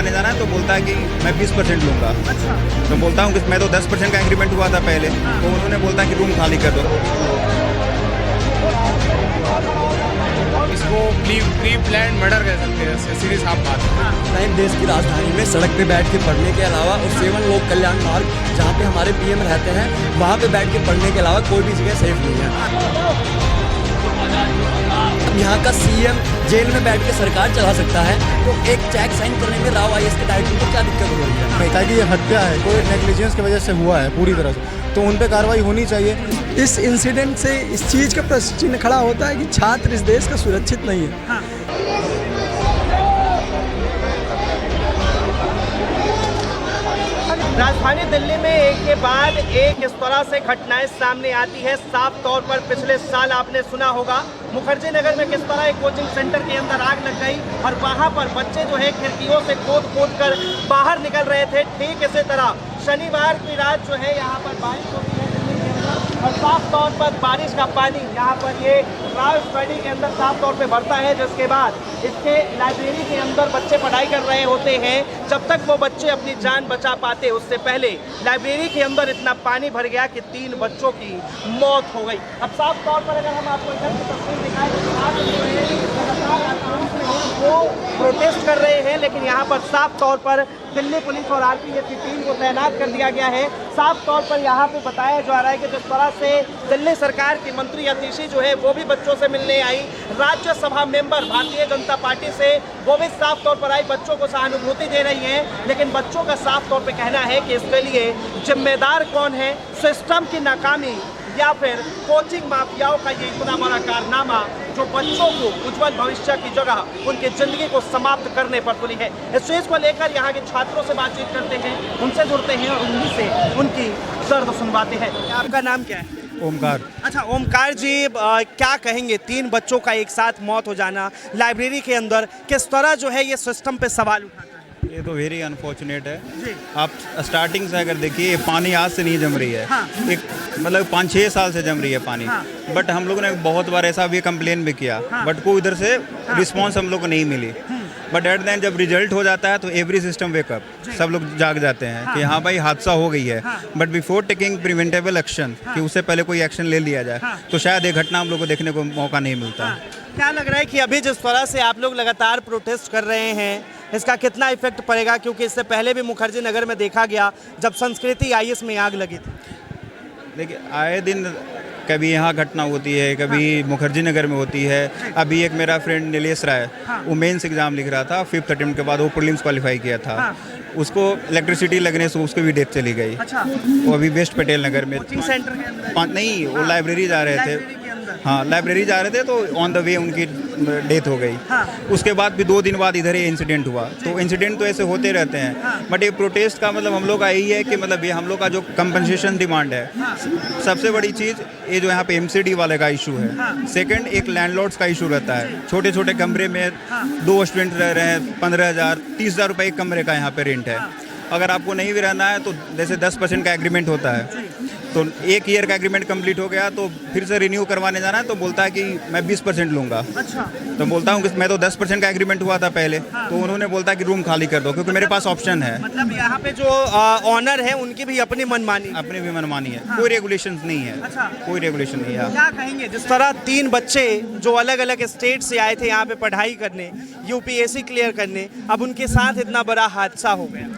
करवाने जाना है तो बोलता है कि मैं 20% लूँगा। अच्छा। तो बोलता हूँ कि मैं तो 10% का एग्रीमेंट हुआ था पहले, तो उन्होंने बोलता है कि रूम खाली कर दो। इसको प्री प्लान मर्डर कह सकते हैं, सीधी साफ बात है। टाइम देश की राजधानी में सड़क पे बैठ के पढ़ने के अलावा और सेवन लोक कल्याण मार्ग जहाँ पे हमारे पीएम रहते हैं वहाँ पे बैठ के पढ़ने के अलावा कोई भी जगह सेफ नहीं है। यहाँ का सीएम जेल में बैठ के सरकार चला सकता है, तो एक चेक साइन करने में राव आईएएस के डायरेक्टर को क्या दिक्कत हो रही है? ताकि ये हत्या है कोई नेग्लिजेंस की वजह से हुआ है पूरी तरह से, तो उन पर कार्रवाई होनी चाहिए। इस इंसिडेंट से इस चीज़ का प्रश्न चिन्ह खड़ा होता है कि छात्र इस देश का सुरक्षित नहीं है। राजधानी दिल्ली में एक के बाद एक इस तरह से घटनाएं सामने आती है। साफ तौर पर पिछले साल आपने सुना होगा मुखर्जी नगर में किस तरह एक कोचिंग सेंटर के अंदर आग लग गई और वहां पर बच्चे जो है खिड़कियों से कूद कर बाहर निकल रहे थे। ठीक इसी तरह शनिवार की रात जो है यहाँ पर बारिश होती है दिल्ली के अंदर और साफ तौर पर बारिश का पानी यहाँ पर ये राव स्टडी के अंदर साफ तौर पे भरता है, जिसके बाद इसके लाइब्रेरी के अंदर बच्चे पढ़ाई कर रहे होते हैं। जब तक वो बच्चे अपनी जान बचा पाते उससे पहले लाइब्रेरी के अंदर इतना पानी भर गया कि 3 बच्चों की मौत हो गई। अब साफ तौर पर अगर हम आपको इधर की तस्वीर दिखाएं तो वो प्रोटेस्ट कर रहे हैं, लेकिन यहाँ पर साफ तौर पर दिल्ली पुलिस और आरपीएफ की टीम को तैनात कर दिया गया है। साफ तौर पर यहाँ पे बताया जा रहा है कि जिस तरह से दिल्ली सरकार की मंत्री अतिशी जो है वो भी बच्चों से मिलने आई, राज्यसभा मेंबर भारतीय जनता पार्टी से वो भी साफ तौर पर आई, बच्चों को सहानुभूति दे रही हैं। लेकिन बच्चों का साफ तौर पर कहना है कि इसके लिए जिम्मेदार कौन है, सिस्टम की नाकामी या फिर कोचिंग माफियाओं का ये इतना बड़ा कारनामा जो बच्चों को उज्जवल भविष्य की जगह उनकी जिंदगी को समाप्त करने पर तुली है। इस चीज को लेकर यहाँ के छात्रों से बातचीत करते हैं, उनसे जुड़ते हैं और उन्हीं से उनकी दर्द सुनवाते हैं। आपका नाम क्या है? ओमकार। अच्छा ओमकार जी, क्या कहेंगे 3 बच्चों का एक साथ मौत हो जाना लाइब्रेरी के अंदर, किस तरह जो है ये सिस्टम पे सवाल उठाता है? ये तो वेरी अनफॉर्चुनेट है जी। आप स्टार्टिंग से अगर देखिए ये पानी आज से नहीं जम रही है। हाँ। एक मतलब 5-6 साल से जम रही है पानी। हाँ। बट हम लोगों ने बहुत बार ऐसा भी कंप्लेन भी किया। हाँ। बट कोई इधर से रिस्पांस हम लोग को नहीं मिली। बट एट द एंड जब रिजल्ट हो जाता है तो एवरी सिस्टम वेकअप, सब लोग जाग जाते हैं कि हाँ भाई हादसा हो गई है। But before taking preventable action, कि उससे पहले कोई एक्शन ले लिया जाए, तो शायद ये घटना हम लोग को देखने को मौका नहीं मिलता। क्या लग रहा है कि अभी जिस तरह से आप लोग लगातार प्रोटेस्ट कर रहे हैं इसका कितना इफेक्ट पड़ेगा? क्योंकि इससे पहले भी मुखर्जी नगर में देखा गया जब संस्कृति आईएएस में आग लगी थी। देखिए आए दिन कभी यहाँ घटना होती है, कभी मुखर्जी नगर में होती है। अभी एक मेरा फ्रेंड नीलेश राय, वो मेंस एग्जाम लिख रहा था, 5th अटेम्प्ट के बाद वो प्रीलिम्स क्वालिफाई किया था। उसको इलेक्ट्रिसिटी लगने से उसकी भी डेथ चली गई। अच्छा। वो अभी वेस्ट पटेल नगर में कोचिंग सेंटर के अंदर नहीं, वो लाइब्रेरी जा रहे थे। हाँ लाइब्रेरी जा रहे थे तो ऑन द वे उनकी डेथ हो गई। उसके बाद भी 2 दिन बाद इधर ये इंसिडेंट हुआ। तो इंसिडेंट तो ऐसे होते रहते हैं। बट ये प्रोटेस्ट का मतलब हम लोग का यही है कि मतलब ये हम लोग का जो कंपनसेशन डिमांड है, सबसे बड़ी चीज़ ये जो यहाँ पे एमसीडी वाले का इशू है। सेकंड एक लैंडलॉर्ड्स का इशू रहता है, छोटे छोटे कमरे में 2 स्टूडेंट रह रहे हैं, 15,000 30,000 रुपये एक कमरे का यहाँ पे रेंट है। अगर आपको नहीं भी रहना है तो जैसे 10% का एग्रीमेंट होता है, तो 1 ईयर का एग्रीमेंट कंप्लीट हो गया तो फिर से रिन्यू करवाने जाना है तो बोलता है कि मैं 20% लूँगा। अच्छा। तो बोलता हूँ कि मैं तो 10% का एग्रीमेंट हुआ था पहले, तो उन्होंने बोलता है कि रूम खाली कर दो, क्योंकि मेरे पास ऑप्शन है। मतलब यहाँ पे जो ऑनर है उनकी भी अपनी मनमानी अपनी भी मनमानी है। कोई रेगुलेशन नहीं है। अच्छा। कोई रेगुलेशन नहीं है। क्या कहेंगे जिस तरह 3 बच्चे जो अलग अलग स्टेट से आए थे यहाँ पे पढ़ाई करने, यूपीएससी क्लियर करने, अब उनके साथ इतना बड़ा हादसा हो गया?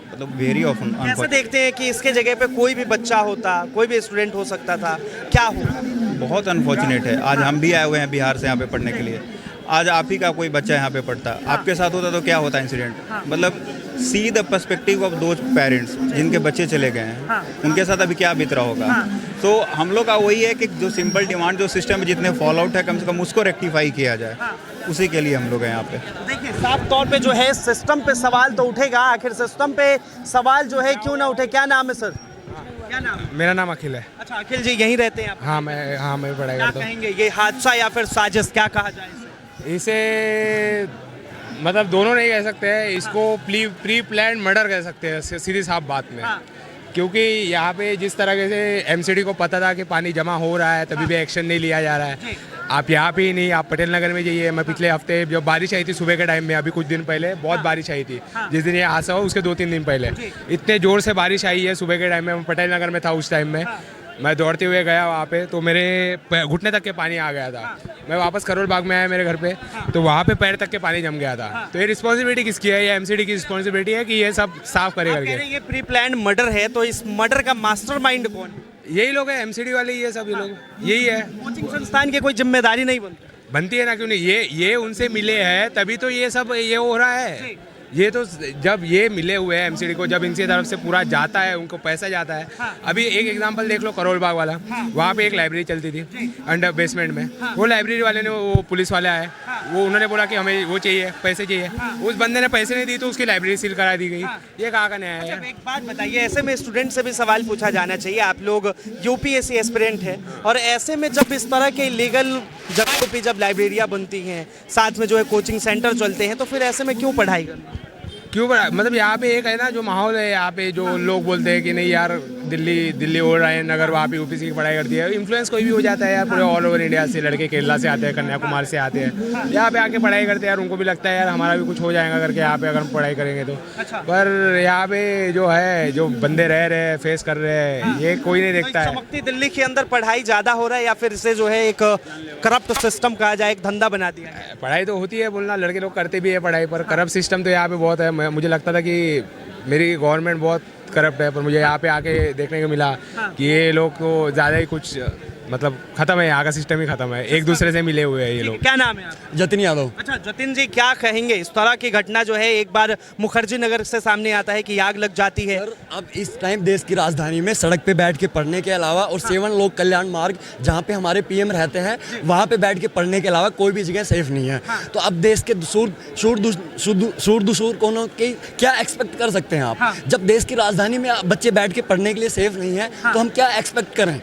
मतलब वेरी ऑफन कैसे देखते हैं कि इसके जगह पे कोई भी बच्चा होता, कोई भी स्टूडेंट हो सकता था, क्या होगा? बहुत अनफॉर्चुनेट है। आज हम भी आए हुए हैं बिहार से यहाँ पे पढ़ने के लिए। आज आप ही का कोई बच्चा यहाँ पे पढ़ता, आपके साथ होता तो क्या होता इंसिडेंट? मतलब see the perspective of those parents जिनके बच्चे चले गए हैं, उनके साथ अभी क्या बीत रहा होगा। तो हम लोग का वही है कि जो सिंपल डिमांड जो सिस्टम में जितने फॉल आउट है कम से कम उसको रेक्टिफाई किया जाए, उसी के लिए हम लोग हैं यहाँ पे। देखिए साफ तौर पे जो है सिस्टम पे सवाल तो उठेगा, आखिर सिस्टम पे सवाल जो है क्यों ना उठे? क्या नाम है सर? क्या नाम है? मेरा नाम अखिल है। अच्छा अखिल जी यहीं रहते हैं आप? हाँ मैं पढ़ाई क्या करता हूँ। कहेंगे ये हादसा या फिर साजिश क्या कहा जाए इसे? इसे मतलब दोनों नहीं कह सकते हैं, इसको प्री प्लान मर्डर कह सकते हैं, सीधी साफ बात में। क्योंकि यहाँ पे जिस तरह से एमसीडी को पता था कि पानी जमा हो रहा है तभी भी एक्शन नहीं लिया जा रहा है। आप यहाँ पे ही नहीं, आप पटेल नगर में जाइए। मैं पिछले हफ्ते जब बारिश आई थी सुबह के टाइम में, अभी कुछ दिन पहले बहुत बारिश आई थी, जिस दिन ये हादसा हुआ उसके 2-3 दिन पहले इतने ज़ोर से बारिश आई है सुबह के टाइम में। मैं पटेल नगर में था उस टाइम में, मैं दौड़ते हुए गया वहाँ पे तो मेरे घुटने तक के पानी आ गया था। मैं वापस करोल बाग में आया मेरे घर पे, तो वहाँ पे पैर तक के पानी जम गया था। तो ये रिस्पॉन्सिबिलिटी किसकी है? ये एमसीडी की रिस्पॉन्सिबिलिटी है कि ये सब साफ करे आप कह रहे करके। हैं ये प्री प्लान मर्डर है, तो इस मर्डर का मास्टरमाइंड कौन है? यही लोग हैं, एमसीडी वाले ही है सब, ये लोग यही है। कोचिंग संस्थान की कोई जिम्मेदारी नहीं बनती है ना, क्यों नहीं? ये उनसे मिले हैं तभी तो ये सब ये हो रहा है। ये तो जब ये मिले हुए हैं एमसीडी को, जब इनकी तरफ से पूरा जाता है, उनको पैसा जाता है। अभी एक एग्जांपल देख लो, करोल बाग वाला, वहाँ पे एक लाइब्रेरी चलती थी अंडर बेसमेंट में। वो लाइब्रेरी वाले ने, वो पुलिस वाले आए, वो उन्होंने बोला कि हमें वो चाहिए, पैसे चाहिए। उस बंदे ने पैसे नहीं दिए तो उसकी लाइब्रेरी सील करा दी गई। ये कहाँ का न्याय है? एक बात बताइए, ऐसे में स्टूडेंट से भी सवाल पूछा जाना चाहिए। आप लोग यूपीएससी एस्पिरेंट हैं, और ऐसे में जब इस तरह के इलीगल जगहों पे जब लाइब्रेरियाँ बनती हैं, साथ में जो है कोचिंग सेंटर चलते हैं, तो फिर ऐसे में क्यों पढ़ाई करना? क्यों मतलब यहाँ पे एक है ना जो माहौल है यहाँ पे, जो लोग बोलते हैं कि नहीं यार दिल्ली हो रहा है नगर, वहाँ पे यूपीएससी की पढ़ाई करती है। इन्फ्लुएंस कोई भी हो जाता है यार, पूरे ऑल ओवर इंडिया से लड़के केरला से आते हैं, कन्याकुमारी से आते हैं, यहाँ पे आके पढ़ाई करते हैं यार। उनको भी लगता है यार हमारा भी कुछ हो जाएगा करके यहाँ पे अगर हम पढ़ाई करेंगे तो। पर यहाँ पे जो है, जो बंदे रह रहे हैं, फेस कर रहे हैं, ये कोई नहीं देखता है। चमकती दिल्ली के अंदर पढ़ाई ज़्यादा हो रहा है, या फिर इसे जो है एक करप्ट सिस्टम कहा जाए, एक धंधा बना दिया है? पढ़ाई तो होती है बोलना, लड़के लोग करते भी है पढ़ाई, पर करप्ट सिस्टम तो यहाँ पे बहुत है। मुझे लगता था कि मेरी गवर्नमेंट बहुत करप्ट है, पर मुझे यहाँ पे आके देखने को मिला कि ये लोग तो ज़्यादा ही कुछ मतलब खत्म है, यहाँ का सिस्टम ही खत्म है, एक दूसरे से मिले हुए हैं ये लोग। क्या नाम है आपका? जतिन यादव। अच्छा जतिन जी, क्या कहेंगे? इस तरह की घटना जो है एक बार मुखर्जी नगर से सामने आता है कि आग लग जाती है। सर, अब इस टाइम देश की राजधानी में सड़क पे बैठ के पढ़ने के अलावा और 7 लोक कल्याण मार्ग जहाँ पे हमारे पीएम रहते हैं, वहाँ पे बैठ के पढ़ने के अलावा कोई भी जगह सेफ नहीं है। तो अब देश के सूर दुसूर कोनों के क्या एक्सपेक्ट कर सकते हैं आप? जब देश की राजधानी में बच्चे बैठ के पढ़ने के लिए सेफ नहीं है, तो हम क्या एक्सपेक्ट करें?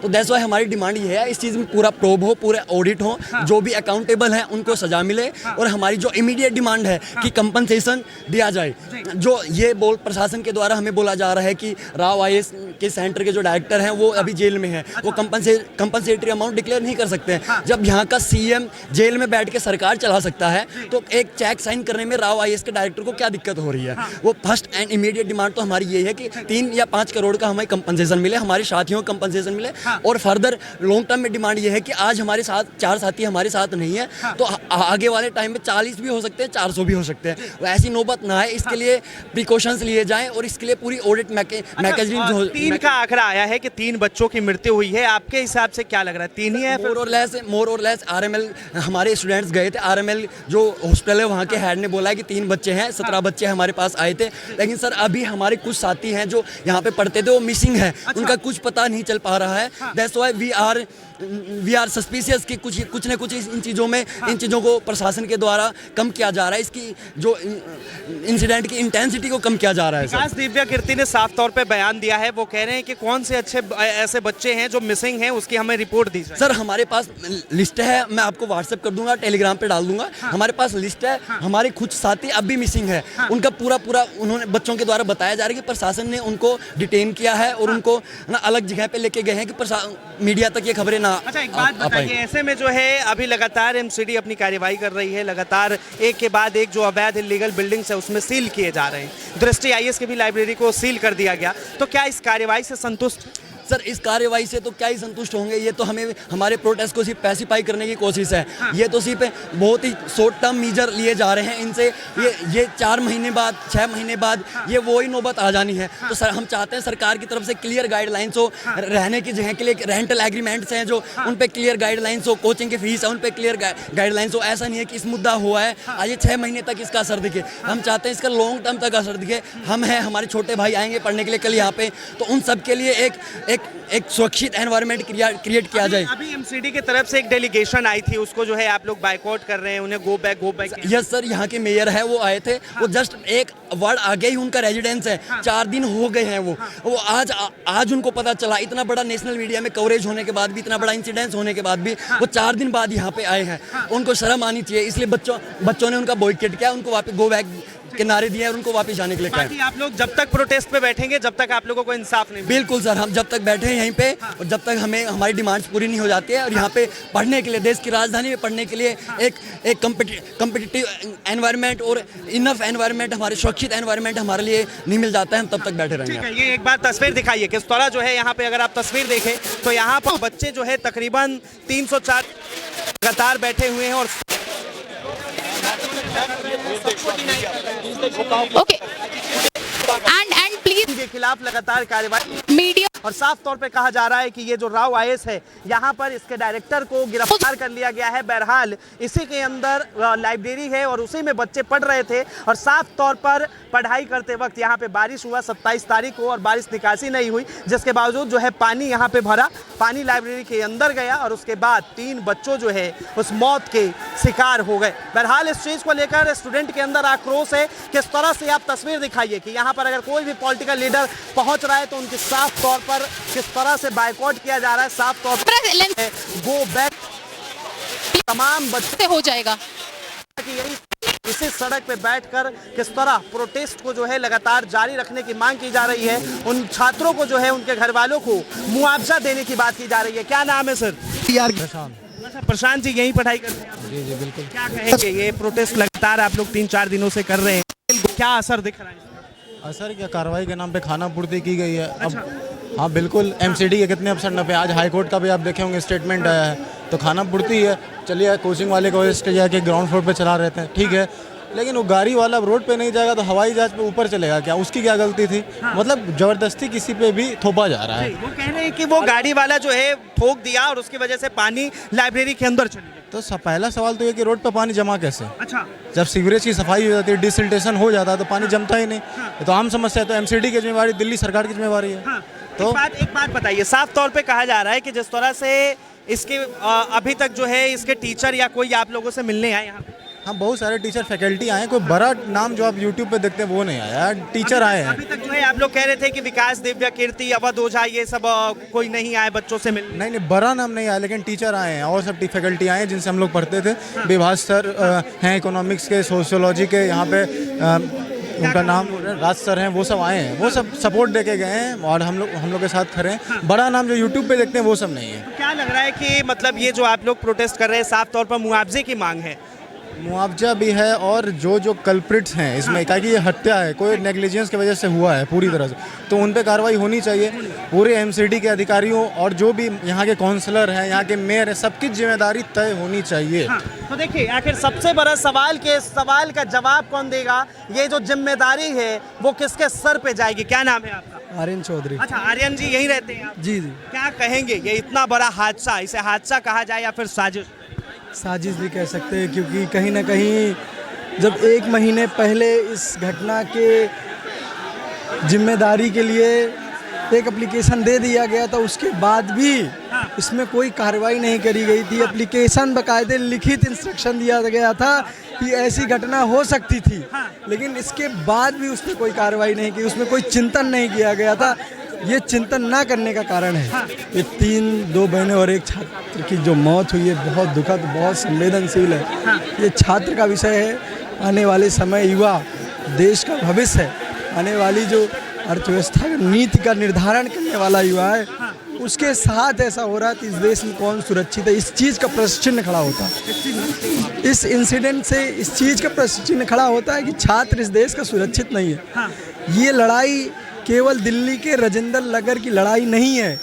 तो दैट्स व्हाई हमारी डिमांड ये है, इस चीज़ में पूरा प्रोब हो, पूरे ऑडिट हो, जो भी अकाउंटेबल हैं उनको सजा मिले। और हमारी जो इमीडिएट डिमांड है कि कंपनसेशन दिया जाए। जो ये प्रशासन के द्वारा हमें बोला जा रहा है कि राव आईएएस के सेंटर के जो डायरेक्टर हैं वो अभी जेल में हैं, वो कंपनसेटरी अमाउंट डिक्लेयर नहीं कर सकते हैं। जब यहाँ का सीएम जेल में बैठ के सरकार चला सकता है, तो एक चेक साइन करने में राव आईएएस के डायरेक्टर को क्या दिक्कत हो रही है? वो फर्स्ट एंड इमीडिएट डिमांड तो हमारी यही है कि 3 या 5 करोड़ का हमें कंपनसेशन मिले, हमारे साथियों को कंपनसेशन मिले। और फर्दर लॉन्ग टर्म में डिमांड ये है कि आज हमारे साथ 4 साथी हमारे साथ नहीं है, तो आगे वाले टाइम में 40 भी हो सकते हैं, 400 भी हो सकते हैं। ऐसी नौबत ना है, इसके लिए प्रिकॉशंस लिए जाएं और इसके लिए पूरी ऑडिट मैकेनिज्म जो 3 का आंकड़ा आया है कि 3 बच्चों की मृत्यु हुई है। आपके हिसाब से क्या लग रहा है, 3 ही है? मोर और लेस आरएमएल हमारे स्टूडेंट्स गए थे, आरएमएल जो हॉस्पिटल है वहाँ के हेड ने बोला है कि 3 बच्चे हैं, 17 बच्चे हमारे पास आए थे। लेकिन सर अभी हमारे कुछ साथी हैं जो यहाँ पे पढ़ते थे, वो मिसिंग है, उनका कुछ पता नहीं चल पा रहा है। That's why we are suspicious कि कुछ न कुछ इन चीज़ों को प्रशासन के द्वारा कम किया जा रहा है, इसकी जो इंसिडेंट की इंटेंसिटी को कम किया जा रहा है। विकास दिव्या कीर्ति ने साफ तौर पे बयान दिया है, वो कह रहे हैं कि कौन से अच्छे ऐसे बच्चे हैं जो मिसिंग हैं, उसकी हमें रिपोर्ट दी जाए। सर हमारे पास लिस्ट है, मैं आपको व्हाट्सएप कर दूंगा, टेलीग्राम पे डाल दूंगा। हमारे पास लिस्ट है, हमारे कुछ साथी अब भी मिसिंग है, उनका पूरा उन्होंने बच्चों के द्वारा बताया जा रहा है कि प्रशासन ने उनको डिटेन किया है और उनको ना अलग जगह पे लेके गए हैं कि मीडिया तक ये खबरें ना। अच्छा एक बात बताइए, ऐसे में जो है अभी लगातार एमसीडी अपनी कार्यवाही कर रही है, लगातार एक के बाद एक जो अवैध इलीगल बिल्डिंग्स है उसमें सील किए जा रहे हैं। दृष्टि आईएएस की भी लाइब्रेरी को सील कर दिया गया, तो क्या इस कार्यवाही से संतुष्ट? सर इस कार्रवाई से तो क्या ही संतुष्ट होंगे, ये तो हमें हमारे प्रोटेस्ट को सिर्फ पैसिफाई करने की कोशिश है। ये तो सिर्फ बहुत ही शॉर्ट टर्म मीजर लिए जा रहे हैं इनसे। ये 4 महीने बाद 6 महीने बाद ये वो ही नौबत आ जानी है। तो सर हम चाहते हैं सरकार की तरफ से क्लियर गाइडलाइंस हो, रहने की जगह के लिए रेंटल एग्रीमेंट्स हैं जो उन पर क्लियर गाइडलाइंस हो, कोचिंग की फीस है उन पर क्लियर गाइडलाइंस हो। ऐसा नहीं है कि इस मुद्दा हुआ है आज ये 6 महीने तक इसका असर दिखे, हम चाहते हैं इसका लॉन्ग टर्म तक असर दिखे। हम हैं, हमारे छोटे भाई आएंगे पढ़ने के लिए कल यहाँ पे, तो उन सब के लिए एक सुरक्षित एनवायरनमेंट क्रिएट किया जाए। अभी एमसीडी की तरफ से एक डेलीगेशन आई थी, उसको जो है आप लोग बाइकआउट कर रहे हैं, उन्हें गो बैक। यस सर, यहाँ के मेयर है वो आए थे, वो जस्ट एक वर्ड आगे ही उनका रेजिडेंस है, 4 दिन हो गए हैं। वो आज उनको पता चला, इतना बड़ा नेशनल मीडिया में कवरेज होने के बाद भी, इतना बड़ा इंसिडेंस होने के बाद भी वो 4 दिन बाद यहाँ पे आए हैं। उनको शर्म आनी चाहिए, इसलिए बच्चों ने उनका बॉयकॉट किया, उनको वापस गो बैक के नारे दिए हैं और उनको वापस जाने के लिए कहा है। बाकी आप लोग जब तक प्रोटेस्ट पे बैठेंगे जब तक आप लोगों को इंसाफ नहीं मिलेगा। बिल्कुल सर, हम जब तक बैठे हैं यहीं पे और जब तक हमें हमारी डिमांड्स पूरी नहीं हो जाती है और यहाँ पे पढ़ने के लिए, देश की राजधानी में पढ़ने के लिए एक कम्पिटिटिव एनवायरनमेंट और इनफ एनवायरनमेंट, हमारे सुरक्षित एनवायरनमेंट हमारे लिए नहीं मिल जाता है, हम तब तक बैठे ठीक रहेंगे। है, ये एक बार तस्वीर दिखाइए किस तरह जो है यहाँ पे अगर आप तस्वीर देखें तो यहाँ पर बच्चे जो है तकरीबन 304 लगातार बैठे हुए हैं और ओके एंड प्लीज के खिलाफ लगातार कार्रवाई मीडिया और साफ तौर पे कहा जा रहा है कि ये जो राव आईएएस है यहाँ पर इसके डायरेक्टर को गिरफ्तार कर लिया गया है। बहरहाल इसी के अंदर लाइब्रेरी है और उसी में बच्चे पढ़ रहे थे और साफ तौर पर पढ़ाई करते वक्त यहाँ पे बारिश हुआ 27 तारीख को और बारिश निकासी नहीं हुई, जिसके बावजूद जो है पानी यहाँ पे भरा, पानी लाइब्रेरी के अंदर गया और उसके बाद 3 बच्चों जो है उस मौत के शिकार हो गए। बहरहाल इस चीज़ को लेकर स्टूडेंट के अंदर आक्रोश है। किस तरह से आप तस्वीर दिखाइए कि यहाँ पर अगर कोई भी पॉलिटिकल लीडर पहुँच रहा है तो उनके साफ तौर पर किस तरह से बायकॉट किया जा रहा है, साफ तौर पर गो बैक तमाम बच्चे हो जाएगा कि यही इसी सड़क पे बैठकर किस तरह प्रोटेस्ट को जो है लगातार जारी रखने की मांग की जा रही है। उन छात्रों को जो है उनके घर वालों को मुआवजा देने की बात की जा रही है। क्या नाम है सर? प्रशांत जी यही पढ़ाई करते हैं आप? जी जी बिल्कुल। क्या कहेंगे, ये प्रोटेस्ट लगातार आप लोग 3-4 दिनों से कर रहे हैं, क्या असर दिख रहा है? असर क्या, कार्रवाई के नाम पे खाना पूर्ति की गई है। अब हाँ बिल्कुल, एमसीडी के कितने अफसर नफे, आज हाईकोर्ट का भी आप देखे होंगे स्टेटमेंट आया है, तो खाना पूर्ति है। चलिए कोचिंग वाले को वेस्ट जाके ग्राउंड फ्लोर पे चला रहते हैं, ठीक है, लेकिन वो गाड़ी वाला रोड पे नहीं जाएगा तो हवाई जहाज पे ऊपर चलेगा क्या? उसकी क्या गलती थी? मतलब जबरदस्ती किसी पे भी थोपा जा रहा है। वो कह रहे हैं कि वो गाड़ी वाला जो है ठोक दिया और उसकी वजह से पानी लाइब्रेरी के अंदर चली गई। तो पहला सवाल तो ये कि रोड पे पानी जमा कैसे? अच्छा, जब सीवरेज की सफाई हो जाती है, डिसिल्टेशन हो जाता है तो पानी जमता ही नहीं। ये तो आम समस्या है, तो एमसीडी की जिम्मेवारी, दिल्ली सरकार की जिम्मेवारी है। तो एक बात बताइए, साफ तौर पे कहा जा रहा है कि जिस तरह से इसके अभी तक जो है इसके टीचर या कोई आप लोगों से मिलने आए यहाँ पे? हाँ, बहुत सारे टीचर फैकल्टी आए हैं, कोई बड़ा नाम जो आप यूट्यूब पे देखते हैं वो नहीं आया, टीचर आए हैं। अभी तक जो है आप लोग कह रहे थे कि विकास दिव्या कीर्ति अवध ओझा ये सब कोई नहीं आए बच्चों से मिलने? नहीं, बड़ा नाम नहीं आया, लेकिन टीचर आए हैं और सब फैकल्टी आए हैं जिनसे हम लोग पढ़ते थे। विभास सर हैं इकोनॉमिक्स के, सोशियोलॉजी के, यहाँ पे उनका नाम राज सर हैं, वो सब आए हैं, वो सब सपोर्ट दे के गए हैं और हम लोग के साथ खड़े हैं। बड़ा नाम जो यूट्यूब पे देखते हैं वो सब नहीं है। तो क्या लग रहा है कि मतलब ये जो आप लोग प्रोटेस्ट कर रहे हैं साफ तौर पर मुआवजे की मांग है? मुआवजा भी है और जो कल्प्रिट्स हैं इसमें, क्या कि ये हत्या है, कोई नेग्लिजेंस की वजह से हुआ है पूरी तरह से, तो उन पे कार्रवाई होनी चाहिए। पूरे एमसीडी के अधिकारियों और जो भी यहाँ के काउंसलर हैं, यहाँ के मेयर हैं, सबकी जिम्मेदारी तय होनी चाहिए। तो देखिए, आखिर सबसे बड़ा सवाल के सवाल का जवाब कौन देगा? ये जो जिम्मेदारी है वो किसके सर पे जाएगी? क्या नाम है आपका? आर्यन चौधरी। अच्छा, आर्यन जी यहीं रहते हैं आप? जी जी। क्या कहेंगे, ये इतना बड़ा हादसा, इसे हादसा कहा जाए या फिर साजिश? साजिश भी कह सकते हैं, क्योंकि कहीं ना कहीं जब 1 महीने पहले इस घटना के जिम्मेदारी के लिए एक एप्लीकेशन दे दिया गया था, उसके बाद भी इसमें कोई कार्रवाई नहीं करी गई थी। एप्लीकेशन बाकायदे लिखित इंस्ट्रक्शन दिया गया था कि ऐसी घटना हो सकती थी, लेकिन इसके बाद भी उस पर कोई कार्रवाई नहीं की, उसमें कोई चिंतन नहीं किया गया था। ये चिंतन ना करने का कारण है ये 2 बहनें और एक छात्र की जो मौत हुई है, बहुत दुखद, बहुत संवेदनशील है। ये छात्र का विषय है, आने वाले समय युवा देश का भविष्य है, आने वाली जो अर्थव्यवस्था नीति का निर्धारण करने वाला युवा है, उसके साथ ऐसा हो रहा है कि इस देश में कौन सुरक्षित है, इस चीज़ का प्रश्न चिन्ह खड़ा होता है। इस इंसिडेंट से इस चीज़ का प्रश्न चिन्ह खड़ा होता है कि छात्र इस देश का सुरक्षित नहीं है। ये लड़ाई केवल दिल्ली के राजेंद्र नगर की लड़ाई नहीं है,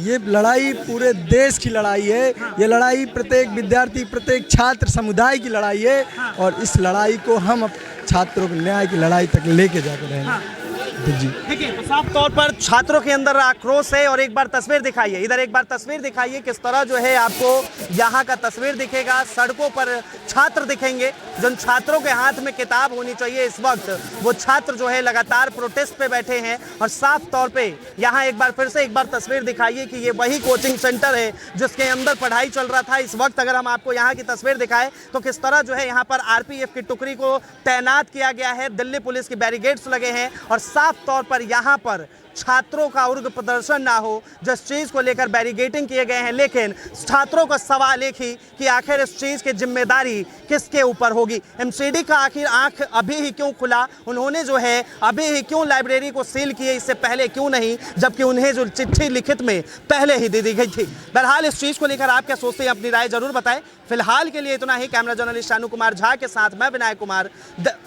ये लड़ाई पूरे देश की लड़ाई है। ये लड़ाई प्रत्येक विद्यार्थी, प्रत्येक छात्र समुदाय की लड़ाई है और इस लड़ाई को हम छात्रों को न्याय की लड़ाई तक लेके जाकर रहेंगे। जी देखिए, तो साफ तौर पर छात्रों के अंदर आक्रोश है और एक बार तस्वीर दिखाइए, इधर एक बार तस्वीर दिखाइए, किस तरह जो है आपको यहाँ का तस्वीर दिखेगा, सड़कों पर छात्र दिखेंगे। जिन छात्रों के हाथ में किताब होनी चाहिए इस वक्त, वो छात्र जो है लगातार प्रोटेस्ट पे बैठे हैं और साफ तौर पे यहाँ एक बार फिर से एक बार तस्वीर दिखाइए कि ये वही कोचिंग सेंटर है जिसके अंदर पढ़ाई चल रहा था। इस वक्त अगर हम आपको यहाँ की तस्वीर दिखाएं तो किस तरह जो है यहाँ पर आरपीएफ की टुकड़ी को तैनात किया गया है, दिल्ली पुलिस की बैरिकेड्स लगे हैं और साफ तौर पर यहाँ पर छात्रों का उग्र प्रदर्शन ना हो, जिस चीज़ को लेकर बैरिगेटिंग किए गए हैं, लेकिन छात्रों का सवाल एक ही कि आखिर इस चीज़ की जिम्मेदारी किसके ऊपर होगी। एमसीडी का आखिर आंख अभी ही क्यों खुला, उन्होंने जो है अभी ही क्यों लाइब्रेरी को सील किए, इससे पहले क्यों नहीं, जबकि उन्हें जो चिट्ठी लिखित में पहले ही दे दी गई थी। बहरहाल इस चीज़ को लेकर आप क्या सोचते हैं, अपनी राय जरूर बताएं। फिलहाल के लिए इतना ही। कैमरा जर्नलिस्ट शानू कुमार झा के साथ मैं विनायक कुमार,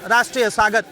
राष्ट्रीय स्वागत।